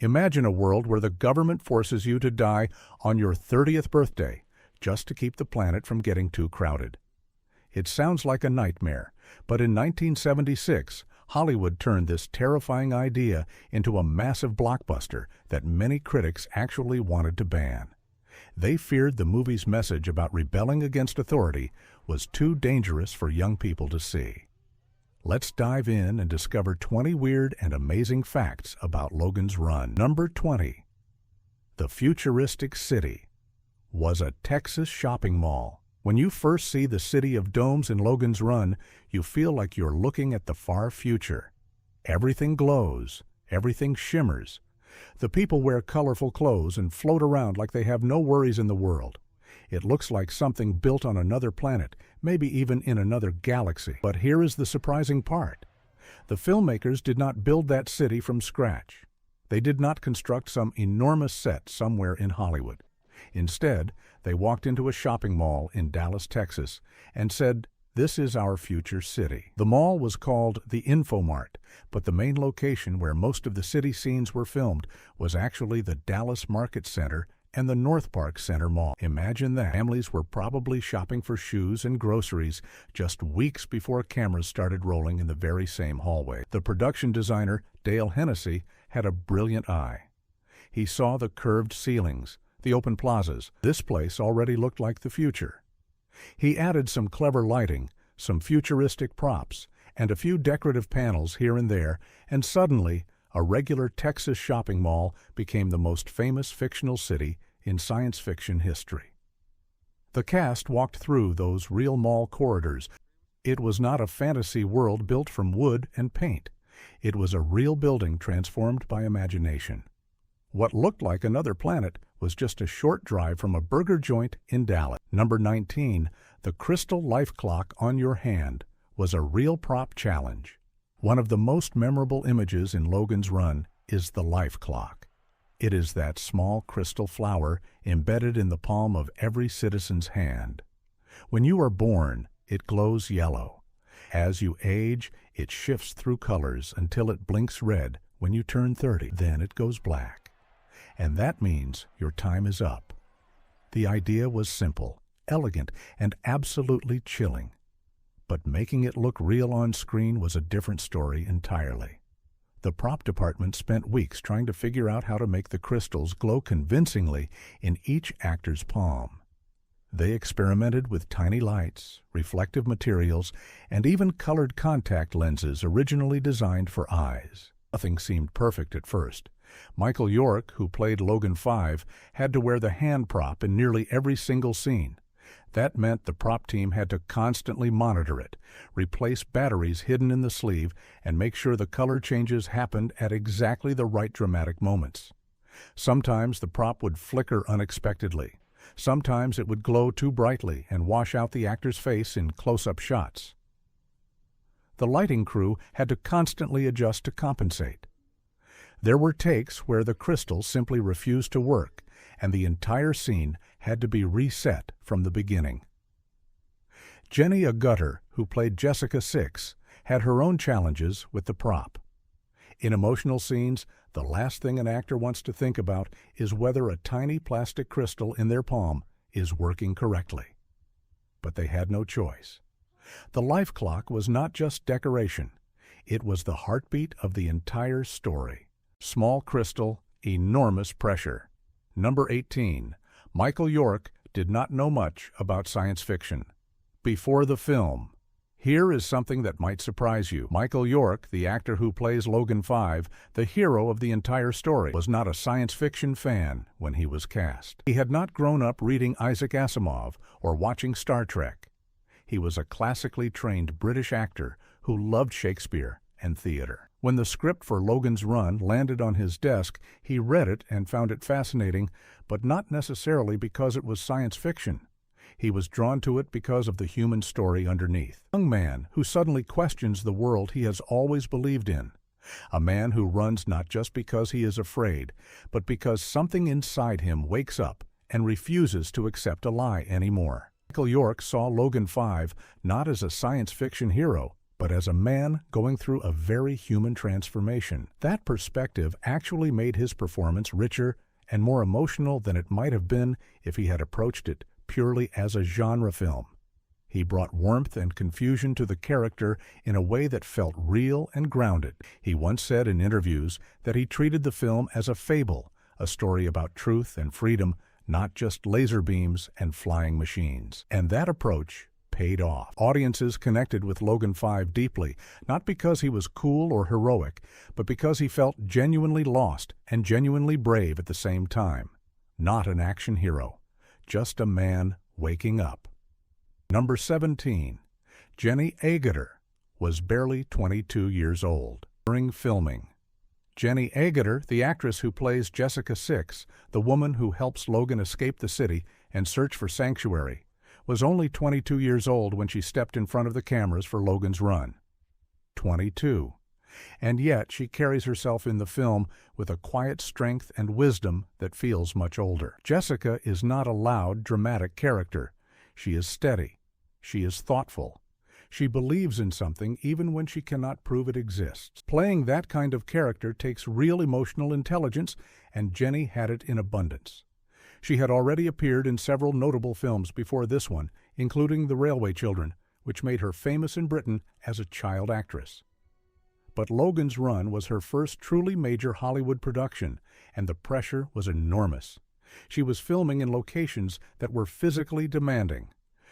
Imagine a world where the government forces you to die on your 30th birthday just to keep the planet from getting too crowded. It sounds like a nightmare, but in 1976, Hollywood turned this terrifying idea into a massive blockbuster that many critics actually wanted to ban. They feared the movie's message about rebelling against authority was too dangerous for young people to see. Let's dive in and discover 20 weird and amazing facts about Logan's Run. Number 20. The futuristic city was a Texas shopping mall. When you first see the city of domes in Logan's Run, you feel like you're looking at the far future. Everything glows, everything shimmers. The people wear colorful clothes and float around like they have no worries in the world. It looks like something built on another planet, maybe even in another galaxy. But here is the surprising part. The filmmakers did not build that city from scratch. They did not construct some enormous set somewhere in Hollywood. Instead, they walked into a shopping mall in Dallas, Texas, and said, "This is our future city." The mall was called the Infomart, but the main location where most of the city scenes were filmed was actually the Dallas Market Center and the North Park Center Mall. Imagine that. Families were probably shopping for shoes and groceries just weeks before cameras started rolling in the very same hallway. The production designer, Dale Hennessy, had a brilliant eye. He saw the curved ceilings, the open plazas. This place already looked like the future. He added some clever lighting, some futuristic props, and a few decorative panels here and there, and suddenly, a regular Texas shopping mall became the most famous fictional city in science fiction history. The cast walked through those real mall corridors. It was not a fantasy world built from wood and paint. It was a real building transformed by imagination. What looked like another planet was just a short drive from a burger joint in Dallas. Number 19. The crystal life clock on your hand was a real prop challenge. One of the most memorable images in Logan's Run is the life clock. It is that small crystal flower embedded in the palm of every citizen's hand. When you are born, it glows yellow. As you age, it shifts through colors until it blinks red when you turn 30. Then it goes black. And that means your time is up. The idea was simple, elegant, and absolutely chilling. But making it look real on screen was a different story entirely. The prop department spent weeks trying to figure out how to make the crystals glow convincingly in each actor's palm. They experimented with tiny lights, reflective materials, and even colored contact lenses originally designed for eyes. Nothing seemed perfect at first. Michael York, who played Logan 5, had to wear the hand prop in nearly every single scene. That meant the prop team had to constantly monitor it, replace batteries hidden in the sleeve, and make sure the color changes happened at exactly the right dramatic moments. Sometimes the prop would flicker unexpectedly. Sometimes it would glow too brightly and wash out the actor's face in close-up shots. The lighting crew had to constantly adjust to compensate. There were takes where the crystal simply refused to work, and the entire scene had to be reset from the beginning. Jenny Agutter, who played Jessica 6, had her own challenges with the prop. In emotional scenes, the last thing an actor wants to think about is whether a tiny plastic crystal in their palm is working correctly. But they had no choice. The life clock was not just decoration. It was the heartbeat of the entire story. Small crystal, enormous pressure. Number 18. Michael York did not know much about science fiction. Before the film, here is something that might surprise you. Michael York, the actor who plays Logan 5, the hero of the entire story, was not a science fiction fan when he was cast. He had not grown up reading Isaac Asimov or watching Star Trek. He was a classically trained British actor who loved Shakespeare and theater. When the script for Logan's Run landed on his desk, he read it and found it fascinating, but not necessarily because it was science fiction. He was drawn to it because of the human story underneath. A young man who suddenly questions the world he has always believed in. A man who runs not just because he is afraid, but because something inside him wakes up and refuses to accept a lie anymore. Michael York saw Logan 5 not as a science fiction hero, but as a man going through a very human transformation. That perspective actually made his performance richer and more emotional than it might have been if he had approached it purely as a genre film. He brought warmth and confusion to the character in a way that felt real and grounded. He once said in interviews that he treated the film as a fable, a story about truth and freedom, not just laser beams and flying machines. And that approach paid off. Audiences connected with Logan 5 deeply, not because he was cool or heroic, but because he felt genuinely lost and genuinely brave at the same time. Not an action hero, just a man waking up. Number 17. Jenny Agutter was barely 22 years old during filming. Jenny Agutter, the actress who plays Jessica 6, the woman who helps Logan escape the city and search for sanctuary, was only 22 years old when she stepped in front of the cameras for Logan's Run. 22. And yet she carries herself in the film with a quiet strength and wisdom that feels much older. Jessica is not a loud, dramatic character. She is steady. She is thoughtful. She believes in something even when she cannot prove it exists. Playing that kind of character takes real emotional intelligence, and Jenny had it in abundance. She had already appeared in several notable films before this one, including The Railway Children, which made her famous in Britain as a child actress. But Logan's Run was her first truly major Hollywood production, and the pressure was enormous. She was filming in locations that were physically demanding.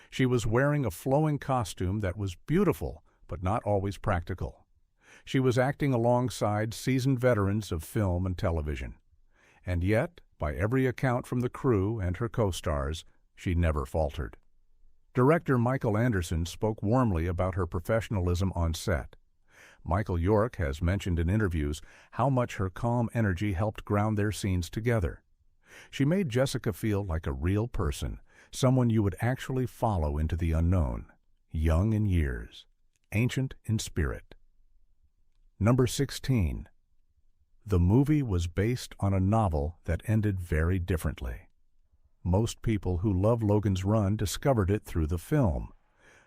She was wearing a flowing costume that was beautiful, but not always practical. She was acting alongside seasoned veterans of film and television. And yet, by every account from the crew and her co-stars, she never faltered. Director Michael Anderson spoke warmly about her professionalism on set. Michael York has mentioned in interviews how much her calm energy helped ground their scenes together. She made Jessica feel like a real person, someone you would actually follow into the unknown, young in years, ancient in spirit. Number 16. The movie was based on a novel that ended very differently. Most people who love Logan's Run discovered it through the film,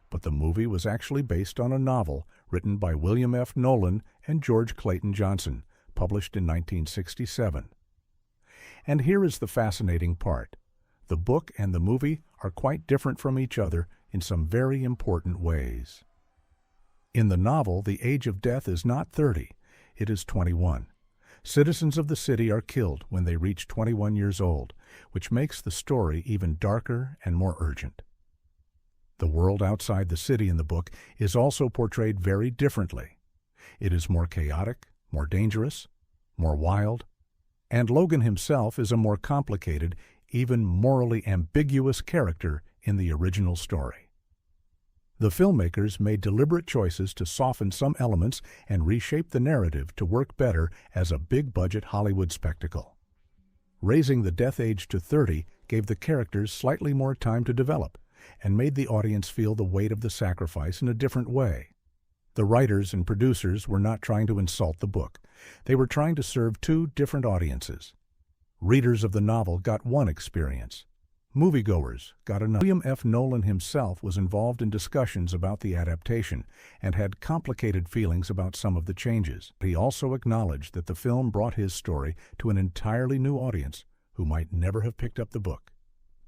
but the movie was actually based on a novel written by William F. Nolan and George Clayton Johnson, published in 1967. And here is the fascinating part. The book and the movie are quite different from each other in some very important ways. In the novel, the age of death is not 30, it is 21. Citizens of the city are killed when they reach 21 years old, which makes the story even darker and more urgent. The world outside the city in the book is also portrayed very differently. It is more chaotic, more dangerous, more wild, and Logan himself is a more complicated, even morally ambiguous character in the original story. The filmmakers made deliberate choices to soften some elements and reshape the narrative to work better as a big-budget Hollywood spectacle. Raising the death age to 30 gave the characters slightly more time to develop and made the audience feel the weight of the sacrifice in a different way. The writers and producers were not trying to insult the book. They were trying to serve two different audiences. Readers of the novel got one experience. Moviegoers got another. William F. Nolan himself was involved in discussions about the adaptation and had complicated feelings about some of the changes. He also acknowledged that the film brought his story to an entirely new audience who might never have picked up the book.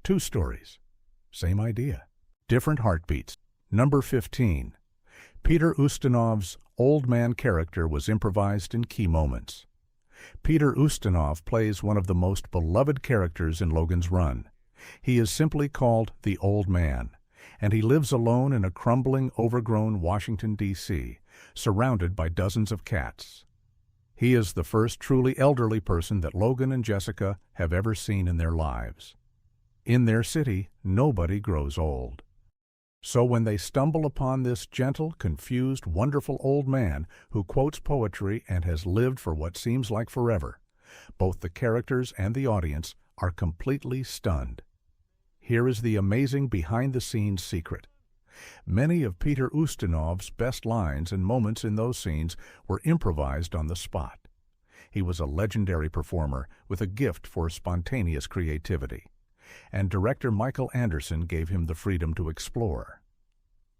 Two stories. Same idea. Different heartbeats. Number 15. Peter Ustinov's old man character was improvised in key moments. Peter Ustinov plays one of the most beloved characters in Logan's Run. He is simply called the Old Man, and he lives alone in a crumbling, overgrown Washington, D.C., surrounded by dozens of cats. He is the first truly elderly person that Logan and Jessica have ever seen in their lives. In their city, nobody grows old. So when they stumble upon this gentle, confused, wonderful old man who quotes poetry and has lived for what seems like forever, both the characters and the audience are completely stunned. Here is the amazing behind-the-scenes secret. Many of Peter Ustinov's best lines and moments in those scenes were improvised on the spot. He was a legendary performer with a gift for spontaneous creativity, and director Michael Anderson gave him the freedom to explore.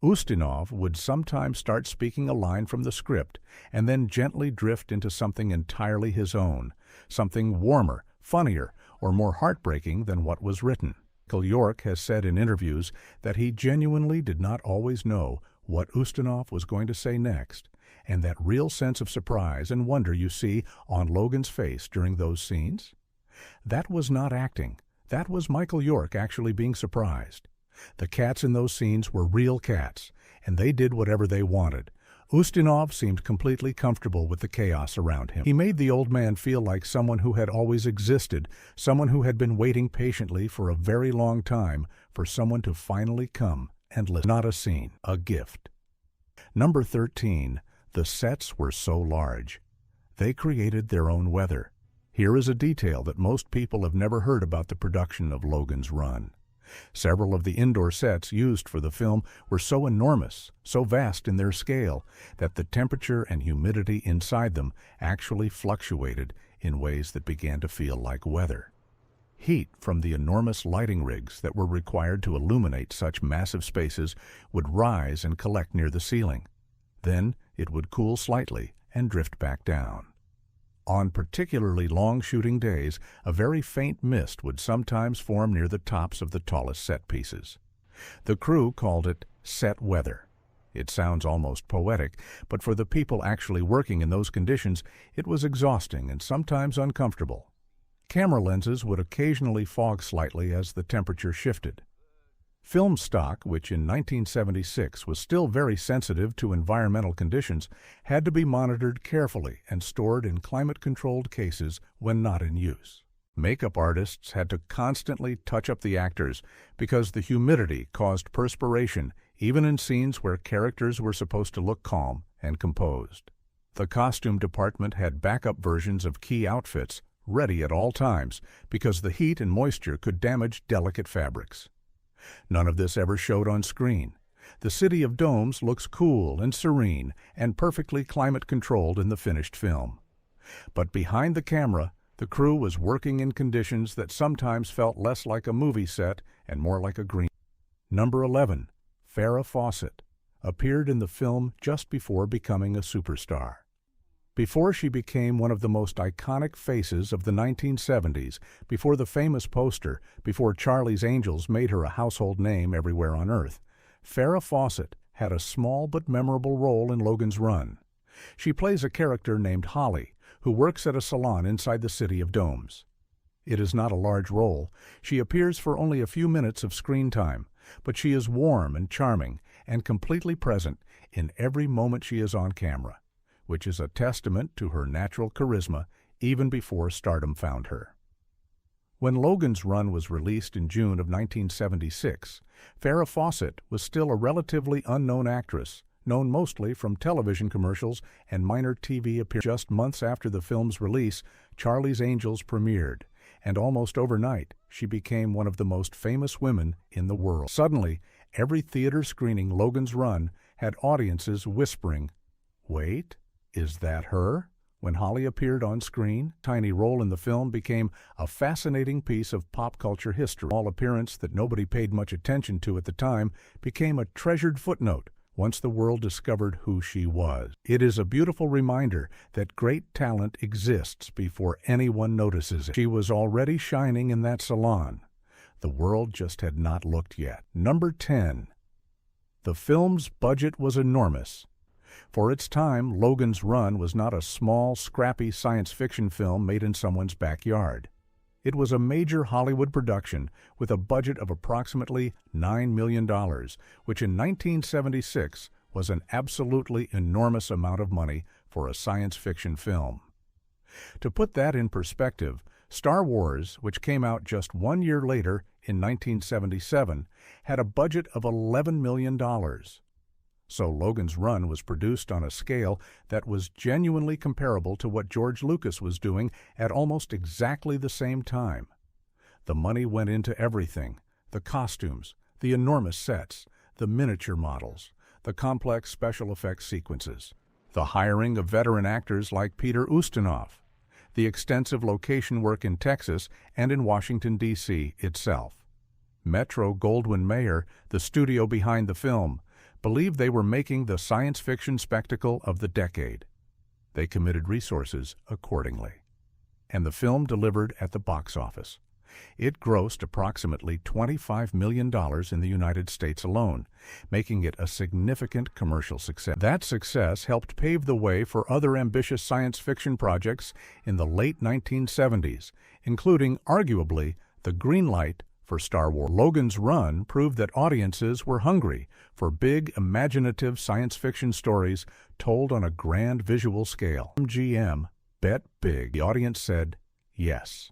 Ustinov would sometimes start speaking a line from the script and then gently drift into something entirely his own, something warmer, funnier, or more heartbreaking than what was written. Michael York has said in interviews that he genuinely did not always know what Ustinov was going to say next, and that real sense of surprise and wonder you see on Logan's face during those scenes? That was not acting. That was Michael York actually being surprised. The cats in those scenes were real cats, and they did whatever they wanted. Ustinov seemed completely comfortable with the chaos around him. He made the old man feel like someone who had always existed, someone who had been waiting patiently for a very long time for someone to finally come and listen. Not a scene, a gift. Number 13. The sets were so large. They created their own weather. Here is a detail that most people have never heard about the production of Logan's Run. Several of the indoor sets used for the film were so enormous, so vast in their scale, that the temperature and humidity inside them actually fluctuated in ways that began to feel like weather. Heat from the enormous lighting rigs that were required to illuminate such massive spaces would rise and collect near the ceiling. Then it would cool slightly and drift back down. On particularly long shooting days, a very faint mist would sometimes form near the tops of the tallest set pieces. The crew called it set weather. It sounds almost poetic, but for the people actually working in those conditions, it was exhausting and sometimes uncomfortable. Camera lenses would occasionally fog slightly as the temperature shifted. Film stock, which in 1976 was still very sensitive to environmental conditions, had to be monitored carefully and stored in climate-controlled cases when not in use. Makeup artists had to constantly touch up the actors because the humidity caused perspiration even in scenes where characters were supposed to look calm and composed. The costume department had backup versions of key outfits ready at all times because the heat and moisture could damage delicate fabrics. None of this ever showed on screen. The city of domes looks cool and serene and perfectly climate-controlled in the finished film. But behind the camera, the crew was working in conditions that sometimes felt less like a movie set and more like a green. Number 11. Farrah Fawcett appeared in the film just before becoming a superstar. Before she became one of the most iconic faces of the 1970s, before the famous poster, before Charlie's Angels made her a household name everywhere on Earth, Farrah Fawcett had a small but memorable role in Logan's Run. She plays a character named Holly, who works at a salon inside the city of domes. It is not a large role. She appears for only a few minutes of screen time, but she is warm and charming and completely present in every moment she is on camera, which is a testament to her natural charisma even before stardom found her. When Logan's Run was released in June of 1976, Farrah Fawcett was still a relatively unknown actress, known mostly from television commercials and minor TV appearances. Just months after the film's release, Charlie's Angels premiered, and almost overnight, she became one of the most famous women in the world. Suddenly, every theater screening Logan's Run had audiences whispering, "Wait, is that her?" When Holly appeared on screen, a tiny role in the film became a fascinating piece of pop culture history. A small appearance that nobody paid much attention to at the time became a treasured footnote once the world discovered who she was. It is a beautiful reminder that great talent exists before anyone notices it. She was already shining in that salon. The world just had not looked yet. Number 10. The film's budget was enormous. For its time, Logan's Run was not a small, scrappy science fiction film made in someone's backyard. It was a major Hollywood production with a budget of approximately $9 million, which in 1976 was an absolutely enormous amount of money for a science fiction film. To put that in perspective, Star Wars, which came out just 1 year later in 1977, had a budget of $11 million. So Logan's Run was produced on a scale that was genuinely comparable to what George Lucas was doing at almost exactly the same time. The money went into everything: the costumes, the enormous sets, the miniature models, the complex special effects sequences, the hiring of veteran actors like Peter Ustinov, the extensive location work in Texas and in Washington, D.C. itself. Metro-Goldwyn-Mayer, the studio behind the film, believed they were making the science fiction spectacle of the decade. They committed resources accordingly. And the film delivered at the box office. It grossed approximately $25 million in the United States alone, making it a significant commercial success. That success helped pave the way for other ambitious science fiction projects in the late 1970s, including, arguably, the green light for Star Wars. Logan's Run proved that audiences were hungry for big, imaginative science fiction stories told on a grand visual scale. MGM bet big. The audience said yes.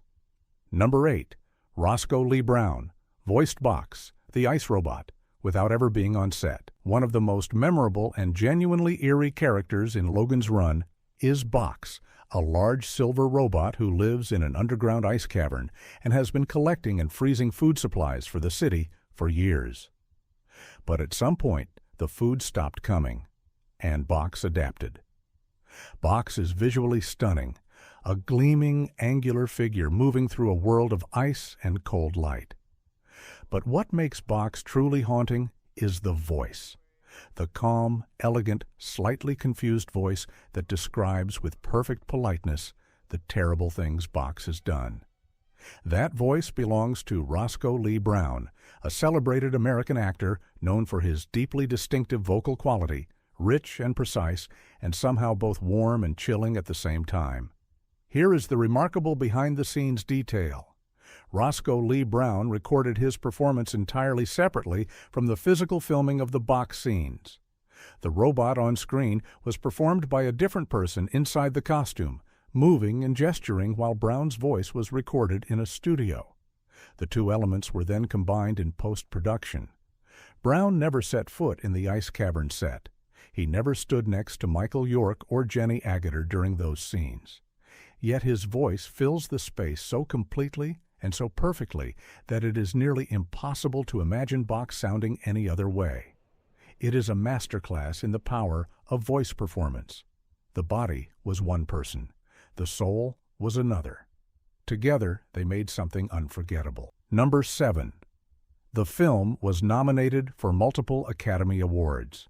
Number 8. Roscoe Lee Brown, voiced Box, the ice robot, without ever being on set. One of the most memorable and genuinely eerie characters in Logan's Run is Box, a large silver robot who lives in an underground ice cavern and has been collecting and freezing food supplies for the city for years. But at some point, the food stopped coming, and Box adapted. Box is visually stunning, a gleaming, angular figure moving through a world of ice and cold light. But what makes Box truly haunting is the voice. The calm, elegant, slightly confused voice that describes with perfect politeness the terrible things Box has done. That voice belongs to Roscoe Lee Brown, a celebrated American actor known for his deeply distinctive vocal quality, rich and precise, and somehow both warm and chilling at the same time. Here is the remarkable behind-the-scenes detail. Roscoe Lee Brown recorded his performance entirely separately from the physical filming of the Box scenes. The robot on screen was performed by a different person inside the costume, moving and gesturing while Brown's voice was recorded in a studio. The two elements were then combined in post-production. Brown never set foot in the ice cavern set. He never stood next to Michael York or Jenny Agutter during those scenes. Yet his voice fills the space so completely and so perfectly that it is nearly impossible to imagine Box sounding any other way. It is a masterclass in the power of voice performance. The body was one person. The soul was another. Together, they made something unforgettable. Number 7. The film was nominated for multiple Academy Awards.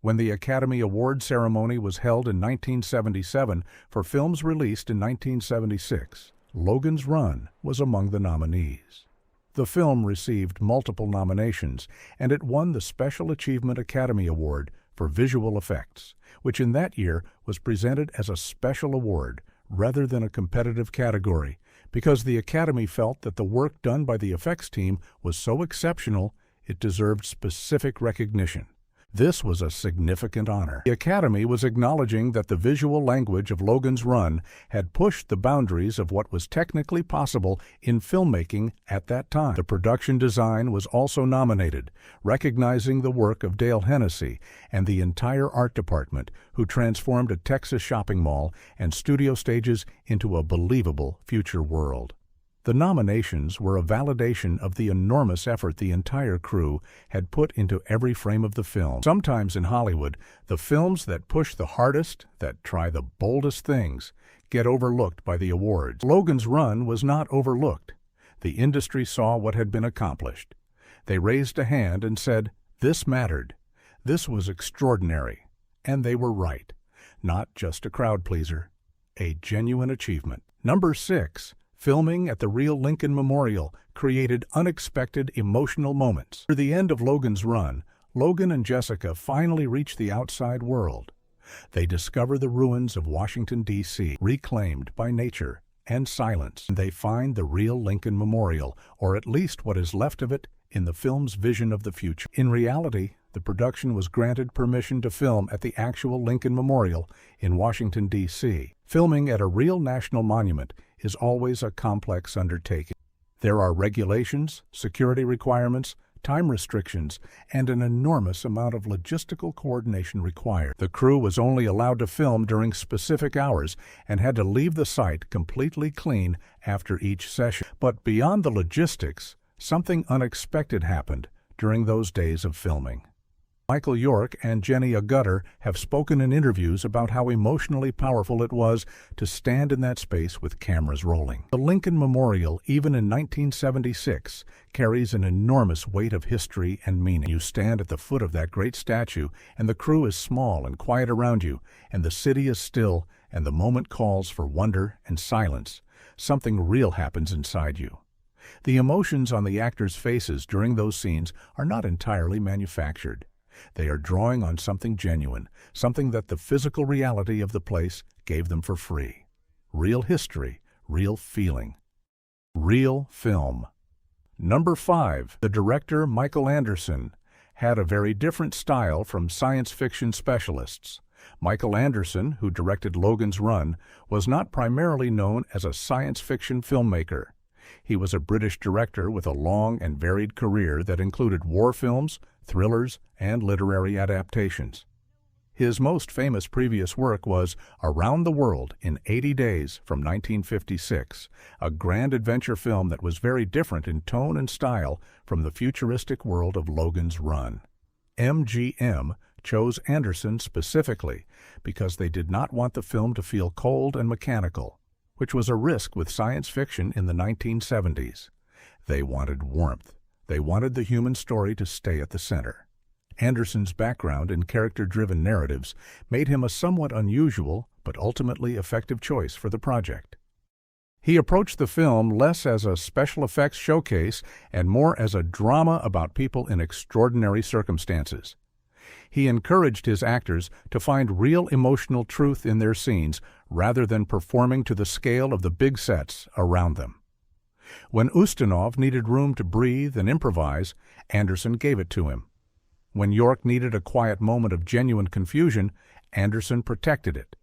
When the Academy Award ceremony was held in 1977 for films released in 1976, Logan's Run was among the nominees. The film received multiple nominations, and it won the Special Achievement Academy Award for Visual Effects, which in that year was presented as a special award rather than a competitive category, because the Academy felt that the work done by the effects team was so exceptional it deserved specific recognition. This was a significant honor. The Academy was acknowledging that the visual language of Logan's Run had pushed the boundaries of what was technically possible in filmmaking at that time. The production design was also nominated, recognizing the work of Dale Hennessy and the entire art department, who transformed a Texas shopping mall and studio stages into a believable future world. The nominations were a validation of the enormous effort the entire crew had put into every frame of the film. Sometimes in Hollywood, the films that push the hardest, that try the boldest things, get overlooked by the awards. Logan's Run was not overlooked. The industry saw what had been accomplished. They raised a hand and said, "This mattered. This was extraordinary." And they were right. Not just a crowd pleaser. A genuine achievement. Number 6. Filming at the real Lincoln Memorial created unexpected emotional moments. Near the end of Logan's Run, Logan and Jessica finally reach the outside world. They discover the ruins of Washington, D.C., reclaimed by nature and silence. They find the real Lincoln Memorial, or at least what is left of it, in the film's vision of the future. In reality, the production was granted permission to film at the actual Lincoln Memorial in Washington, D.C. Filming at a real national monument is always a complex undertaking. There are regulations, security requirements, time restrictions, and an enormous amount of logistical coordination required. The crew was only allowed to film during specific hours and had to leave the site completely clean after each session. But beyond the logistics, something unexpected happened during those days of filming. Michael York and Jenny Agutter have spoken in interviews about how emotionally powerful it was to stand in that space with cameras rolling. The Lincoln Memorial, even in 1976, carries an enormous weight of history and meaning. You stand at the foot of that great statue, and the crew is small and quiet around you, and the city is still, and the moment calls for wonder and silence. Something real happens inside you. The emotions on the actors' faces during those scenes are not entirely manufactured. They are drawing on something genuine, something that the physical reality of the place gave them for free. Real history, real feeling. Real film. Number 5. The director, Michael Anderson, had a very different style from science fiction specialists. Michael Anderson, who directed Logan's Run, was not primarily known as a science fiction filmmaker. He was a British director with a long and varied career that included war films, thrillers, and literary adaptations. His most famous previous work was Around the World in 80 Days from 1956, a grand adventure film that was very different in tone and style from the futuristic world of Logan's Run. MGM chose Anderson specifically because they did not want the film to feel cold and mechanical, which was a risk with science fiction in the 1970s. They wanted warmth. They wanted the human story to stay at the center. Anderson's background in character-driven narratives made him a somewhat unusual but ultimately effective choice for the project. He approached the film less as a special effects showcase and more as a drama about people in extraordinary circumstances. He encouraged his actors to find real emotional truth in their scenes rather than performing to the scale of the big sets around them. When Ustinov needed room to breathe and improvise, Anderson gave it to him. When York needed a quiet moment of genuine confusion, Anderson protected it.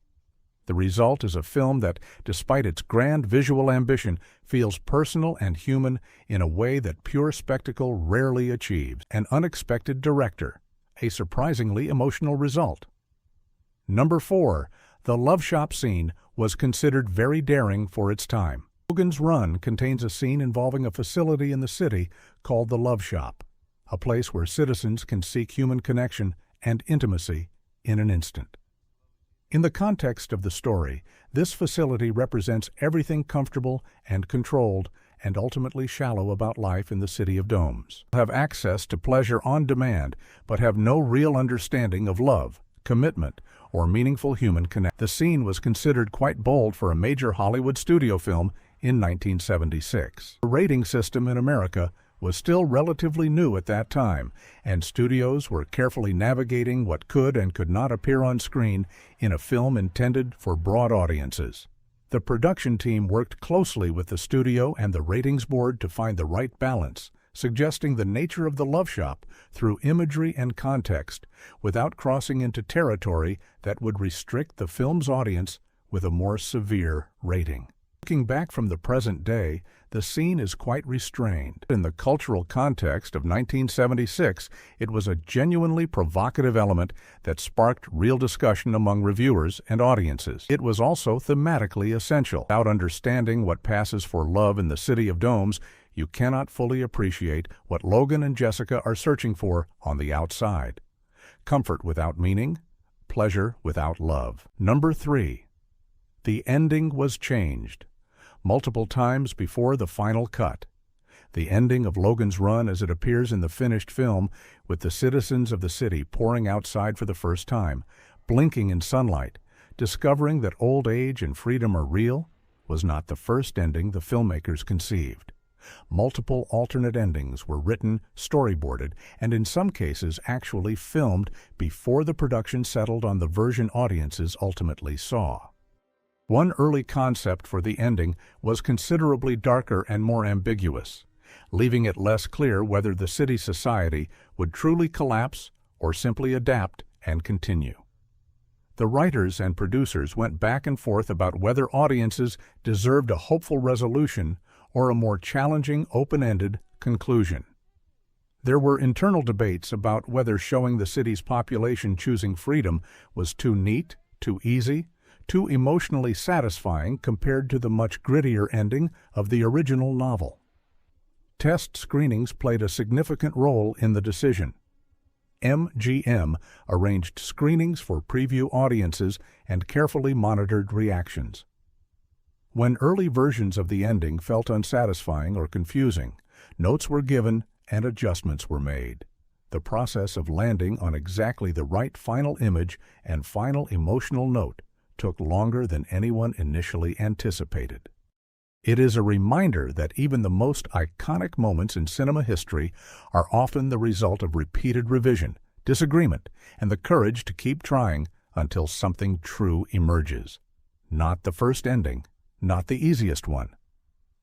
The result is a film that, despite its grand visual ambition, feels personal and human in a way that pure spectacle rarely achieves. An unexpected director. A surprisingly emotional result. Number 4. The love shop scene was considered very daring for its time. Logan's Run contains a scene involving a facility in the city called the Love Shop, a place where citizens can seek human connection and intimacy in an instant. In the context of the story, this facility represents everything comfortable and controlled and ultimately shallow about life in the city of domes. Have access to pleasure on demand, but have no real understanding of love, commitment, or meaningful human connection. The scene was considered quite bold for a major Hollywood studio film in 1976. The rating system in America was still relatively new at that time, and studios were carefully navigating what could and could not appear on screen in a film intended for broad audiences. The production team worked closely with the studio and the ratings board to find the right balance, suggesting the nature of the love shop through imagery and context without crossing into territory that would restrict the film's audience with a more severe rating. Looking back from the present day, the scene is quite restrained. In the cultural context of 1976, it was a genuinely provocative element that sparked real discussion among reviewers and audiences. It was also thematically essential. Without understanding what passes for love in the city of domes, you cannot fully appreciate what Logan and Jessica are searching for on the outside. Comfort without meaning, pleasure without love. Number 3. The ending was changed multiple times before the final cut. The ending of Logan's Run as it appears in the finished film, with the citizens of the city pouring outside for the first time, blinking in sunlight, discovering that old age and freedom are real, was not the first ending the filmmakers conceived. Multiple alternate endings were written, storyboarded, and in some cases actually filmed before the production settled on the version audiences ultimately saw. One early concept for the ending was considerably darker and more ambiguous, leaving it less clear whether the city society would truly collapse or simply adapt and continue. The writers and producers went back and forth about whether audiences deserved a hopeful resolution or a more challenging, open-ended conclusion. There were internal debates about whether showing the city's population choosing freedom was too neat, too easy, too emotionally satisfying compared to the much grittier ending of the original novel. Test screenings played a significant role in the decision. MGM arranged screenings for preview audiences and carefully monitored reactions. When early versions of the ending felt unsatisfying or confusing, notes were given and adjustments were made. The process of landing on exactly the right final image and final emotional note took longer than anyone initially anticipated. It is a reminder that even the most iconic moments in cinema history are often the result of repeated revision, disagreement, and the courage to keep trying until something true emerges. Not the first ending, not the easiest one,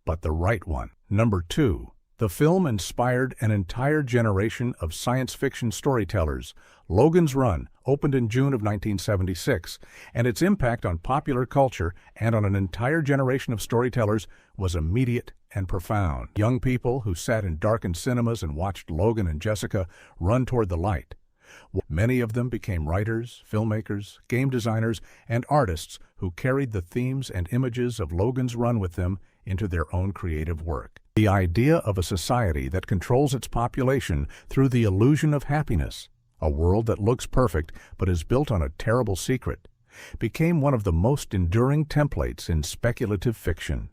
but the right one. Number 2. The film inspired an entire generation of science fiction storytellers. Logan's Run opened in June of 1976, and its impact on popular culture and on an entire generation of storytellers was immediate and profound. Young people who sat in darkened cinemas and watched Logan and Jessica run toward the light. Many of them became writers, filmmakers, game designers, and artists who carried the themes and images of Logan's Run with them into their own creative work. The idea of a society that controls its population through the illusion of happiness, a world that looks perfect but is built on a terrible secret, became one of the most enduring templates in speculative fiction.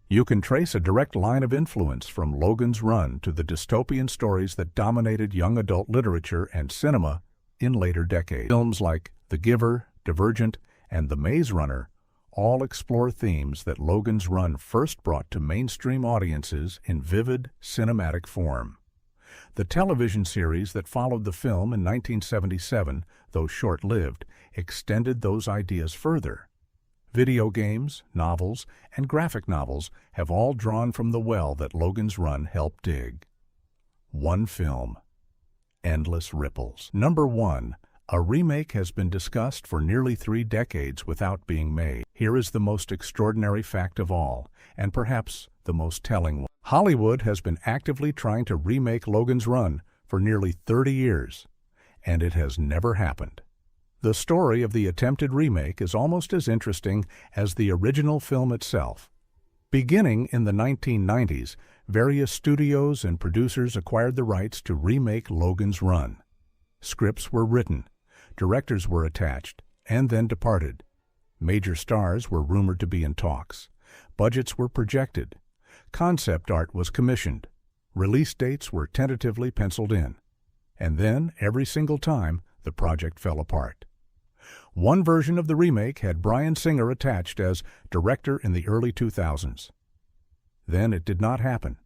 You can trace a direct line of influence from Logan's Run to the dystopian stories that dominated young adult literature and cinema in later decades. Films like The Giver, Divergent, and The Maze Runner all explore themes that Logan's Run first brought to mainstream audiences in vivid, cinematic form. The television series that followed the film in 1977, though short-lived, extended those ideas further. Video games, novels, and graphic novels have all drawn from the well that Logan's Run helped dig. One film. Endless ripples. Number 1. A remake has been discussed for nearly 3 decades without being made. Here is the most extraordinary fact of all, and perhaps the most telling one. Hollywood has been actively trying to remake Logan's Run for nearly 30 years, and it has never happened. The story of the attempted remake is almost as interesting as the original film itself. Beginning in the 1990s, various studios and producers acquired the rights to remake Logan's Run. Scripts were written, directors were attached, and then departed. Major stars were rumored to be in talks. Budgets were projected. Concept art was commissioned. Release dates were tentatively penciled in. And then, every single time, the project fell apart. One version of the remake had Bryan Singer attached as director in the early 2000s. Then it did not happen.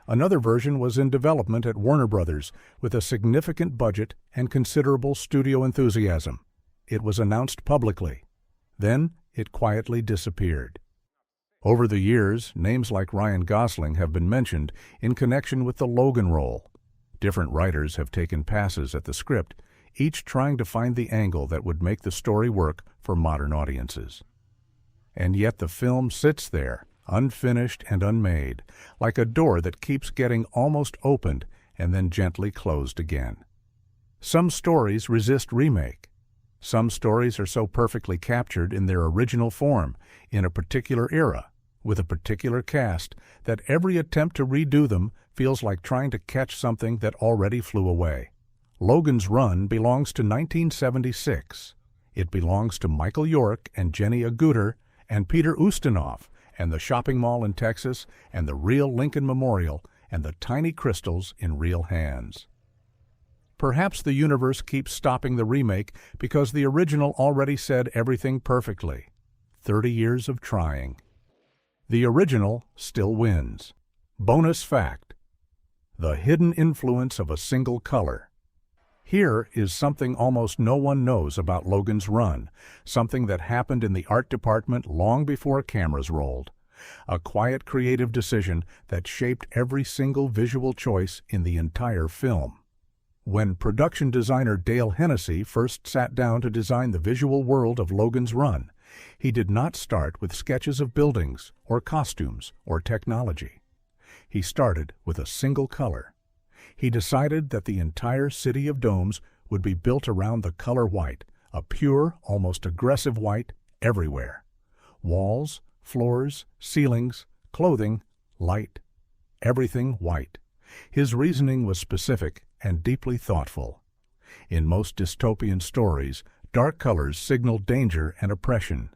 Another version was in development at Warner Brothers with a significant budget and considerable studio enthusiasm. It was announced publicly. Then it quietly disappeared. Over the years, names like Ryan Gosling have been mentioned in connection with the Logan role. Different writers have taken passes at the script, each trying to find the angle that would make the story work for modern audiences. And yet the film sits there, unfinished and unmade, like a door that keeps getting almost opened and then gently closed again. Some stories resist remake. Some stories are so perfectly captured in their original form, in a particular era, with a particular cast, that every attempt to redo them feels like trying to catch something that already flew away. Logan's Run belongs to 1976. It belongs to Michael York and Jenny Agutter and Peter Ustinov and the shopping mall in Texas and the real Lincoln Memorial and the tiny crystals in real hands. Perhaps the universe keeps stopping the remake because the original already said everything perfectly. 30 years of trying. The original still wins. Bonus fact: the hidden influence of a single color. Here is something almost no one knows about Logan's Run, something that happened in the art department long before cameras rolled. A quiet creative decision that shaped every single visual choice in the entire film. When production designer Dale Hennessy first sat down to design the visual world of Logan's Run, he did not start with sketches of buildings or costumes or technology. He started with a single color. He decided that the entire city of domes would be built around the color white, a pure, almost aggressive white everywhere. Walls, floors, ceilings, clothing, light, everything white. His reasoning was specific and deeply thoughtful. In most dystopian stories, dark colors signal danger and oppression.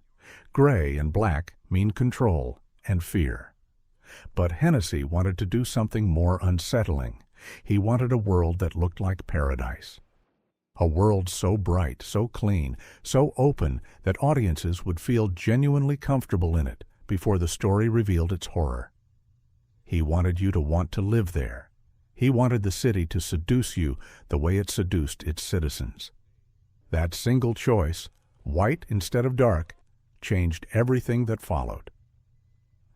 Gray and black mean control and fear. But Hennessy wanted to do something more unsettling. He wanted a world that looked like paradise. A world so bright, so clean, so open that audiences would feel genuinely comfortable in it before the story revealed its horror. He wanted you to want to live there. He wanted the city to seduce you the way it seduced its citizens. That single choice, white instead of dark, changed everything that followed.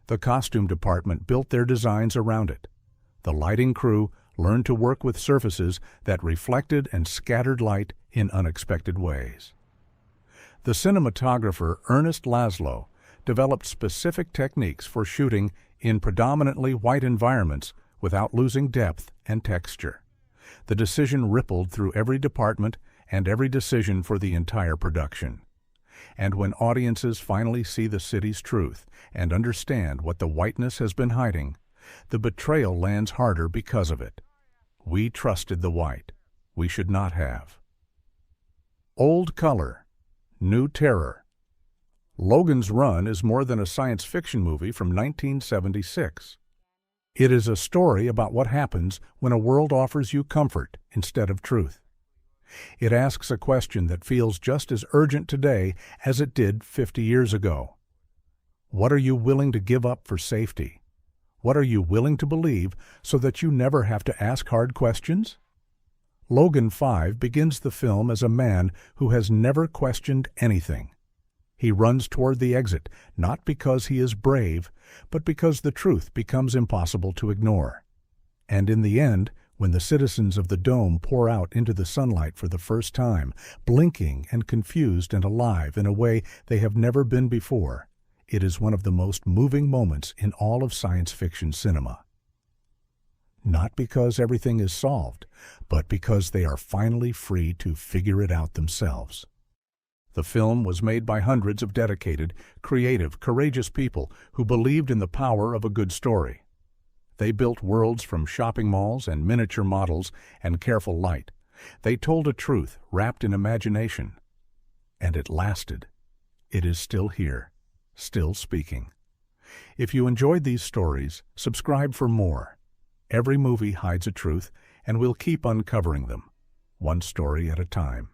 The costume department built their designs around it. The lighting crew learned to work with surfaces that reflected and scattered light in unexpected ways. The cinematographer Ernest Laszlo developed specific techniques for shooting in predominantly white environments without losing depth and texture. The decision rippled through every department and every decision for the entire production. And when audiences finally see the city's truth and understand what the whiteness has been hiding, the betrayal lands harder because of it. We trusted the white. We should not have. Old color, new terror. Logan's Run is more than a science fiction movie from 1976. It is a story about what happens when a world offers you comfort instead of truth. It asks a question that feels just as urgent today as it did 50 years ago. What are you willing to give up for safety? What are you willing to believe so that you never have to ask hard questions? Logan 5 begins the film as a man who has never questioned anything. He runs toward the exit, not because he is brave, but because the truth becomes impossible to ignore. And in the end, when the citizens of the dome pour out into the sunlight for the first time, blinking and confused and alive in a way they have never been before, it is one of the most moving moments in all of science fiction cinema. Not because everything is solved, but because they are finally free to figure it out themselves. The film was made by hundreds of dedicated, creative, courageous people who believed in the power of a good story. They built worlds from shopping malls and miniature models and careful light. They told a truth wrapped in imagination. And it lasted. It is still here, still speaking. If you enjoyed these stories, subscribe for more. Every movie hides a truth, and we'll keep uncovering them, one story at a time.